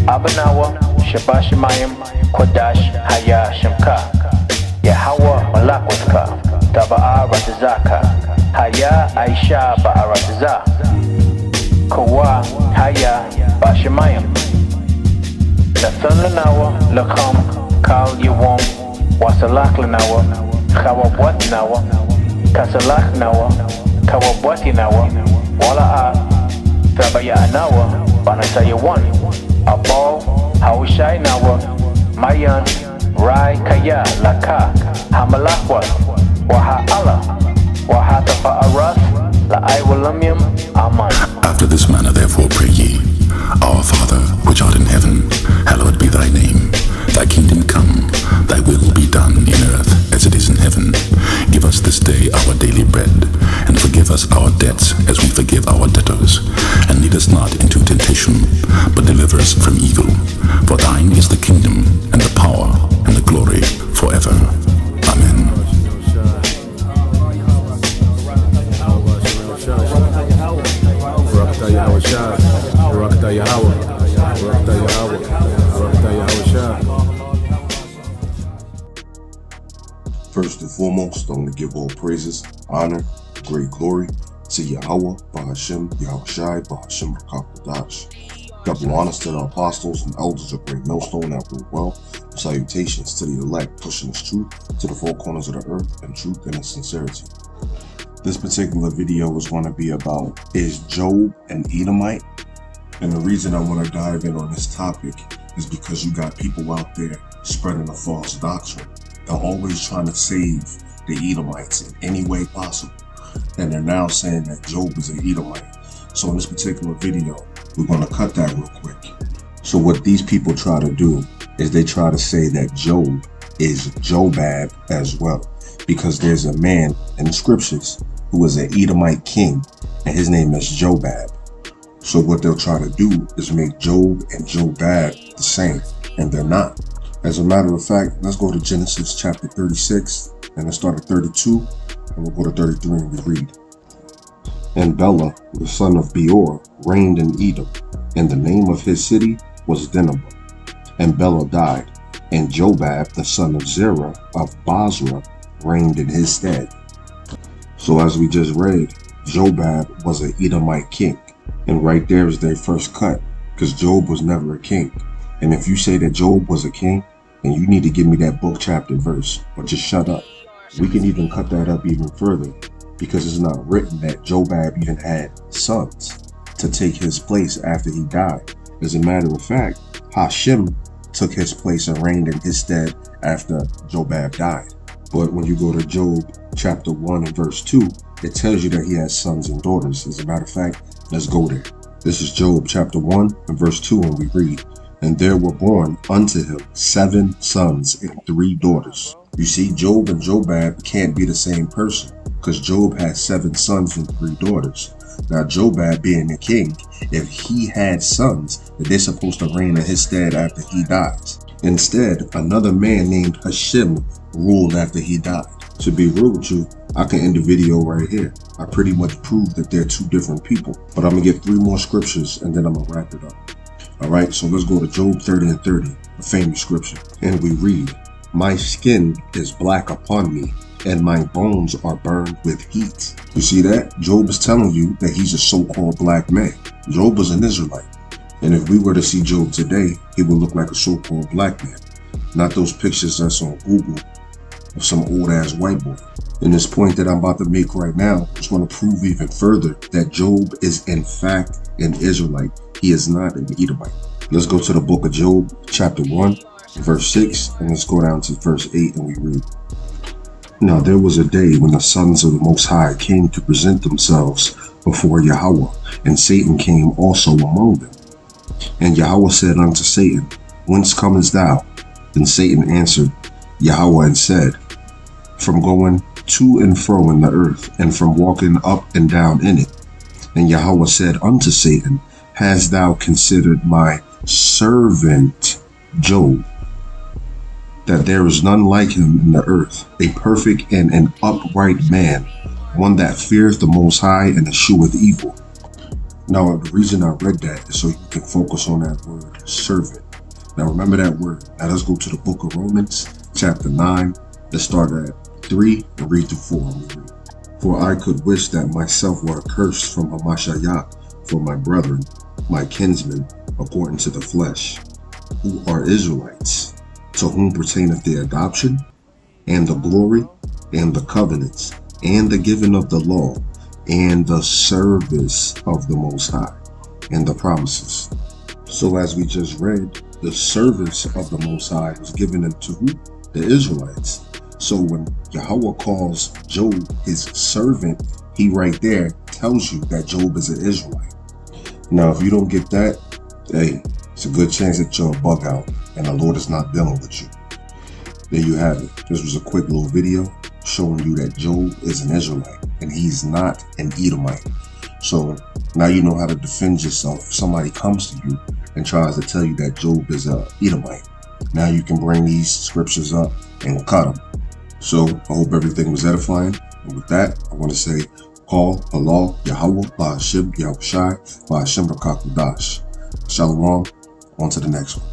Abanawa, Shabashimayim, Kodash, Haya, Shemka, Yahawa, Malakwatka, Taba'a Ratazaka, Haya, Aisha, Ba'arataza, Kawa, Haya, Bashimayim, Nathan Lanawa, Lakam, Kal Yawam, Wasalak Lanawa, Kawabwat Nawa, Kasalak Nawa, Kawabwati Nawa, Wala'a, Tabaya Nawa, Banasayawan, Abo, Haushai Nawa, Mayan, Rai Kaya, Laka, Hamalakwa, Waha Allah, Waha Tafa'aras, La'aiwalamium, Aman. After this manner therefore pray ye, Our Father, which art in heaven, hallowed be thy name. Thy kingdom come, thy will be done in earth as it is in heaven. Give us this day our daily bread, and forgive us our debts as we forgive our debtors. And lead us not into temptation, but deliver us from evil. For thine is the kingdom, and the power, and the glory, forever. Amen. First and foremost, I want to give all praises, honor, great glory to Yahweh, Bahashem, Yahushai, Bahashem, Rakapadash. Double honors to the apostles and elders of Great Millstone that rule well. Salutations to the elect, pushing this truth to the four corners of the earth in truth and in sincerity. This particular video is going to be about, is Job an Edomite? And the reason I want to dive in on this topic is because you got people out there spreading a false doctrine. They're always trying to save the Edomites in any way possible. And they're now saying that Job is an Edomite. So in this particular video, we're going to cut that real quick. So what these people try to do is they try to say that Job is Jobab as well. Because there's a man in the scriptures who is an Edomite king, and his name is Jobab. So what they'll try to do is make Job and Jobab the same, and they're not. As a matter of fact, let's go to Genesis chapter 36, and let's start at 32, and we'll go to 33 and we read. And Bela, the son of Beor, reigned in Edom, and the name of his city was Dinhabah. And Bela died, and Jobab, the son of Zerah of Basra, reigned in his stead. So as we just read, Jobab was an Edomite king, and right there is their first cut, because Job was never a king. And if you say that Job was a king, then you need to give me that book, chapter, verse, or just shut up. We can even cut that up even further, because it's not written that Jobab even had sons to take his place after he died. As a matter of fact, Hashem took his place and reigned in his stead after Jobab died. But when you go to Job chapter 1 and verse 2, it tells you that he has sons and daughters. As a matter of fact, let's go there. This is Job chapter 1 and verse 2, and we read, And there were born unto him 7 sons and 3 daughters. You see, Job and Jobab can't be the same person, because Job had 7 sons and 3 daughters. Now, Jobab being the king, if he had sons, then they're supposed to reign in his stead after he dies. Instead, another man named Hashem ruled after he died. To be real with you, I can end the video right here. I pretty much proved that they're 2 different people. But I'm going to get 3 more scriptures and then I'm going to wrap it up. Alright, so let's go to Job 30 and 30, a famous scripture. And we read, My skin is black upon me, and my bones are burned with heat. You see that? Job is telling you that he's a so-called black man. Job was an Israelite. And if we were to see Job today, he would look like a so-called black man. Not those pictures that's on Google of some old-ass white boy. And this point that I'm about to make right now is going to prove even further that Job is in fact an Israelite. He is not an Edomite. Let's go to the book of Job, chapter 1, verse 6, and let's go down to verse 8 and we read. Now there was a day when the sons of the Most High came to present themselves before Yahweh, and Satan came also among them. And Yahweh said unto Satan, Whence comest thou? Then Satan answered Yahweh and said, From going to and fro in the earth, and from walking up and down in it. And Yahweh said unto Satan, Hast thou considered my servant Job, that there is none like him in the earth, a perfect and an upright man, one that feareth the Most High and escheweth evil? Now, the reason I read that is so you can focus on that word servant. Now, remember that word. Now, let's go to the book of Romans, chapter 9. Let's start at 3 and read through 4. And we read. For I could wish that myself were accursed from Hamashiach for my brethren, my kinsmen, according to the flesh, who are Israelites, to whom pertaineth the adoption, and the glory, and the covenants, and the giving of the law, and the service of the Most High, and the promises. So as we just read, the service of the Most High was given unto who? The Israelites. So when Yahweh calls Job his servant, he right there tells you that Job is an Israelite. Now, if you don't get that, hey, it's a good chance that you're a bug out and the Lord is not dealing with you. There you have it. This was a quick little video showing you that Job is an Israelite and he's not an Edomite. So now you know how to defend yourself if somebody comes to you and tries to tell you that Job is an Edomite. Now you can bring these scriptures up and cut them. So I hope everything was edifying. And with that, I want to say, call Allah, Yahweh, Ba'ashim, Yahushai, Ba'ashim Rakakadash. Shalom. On to the next one.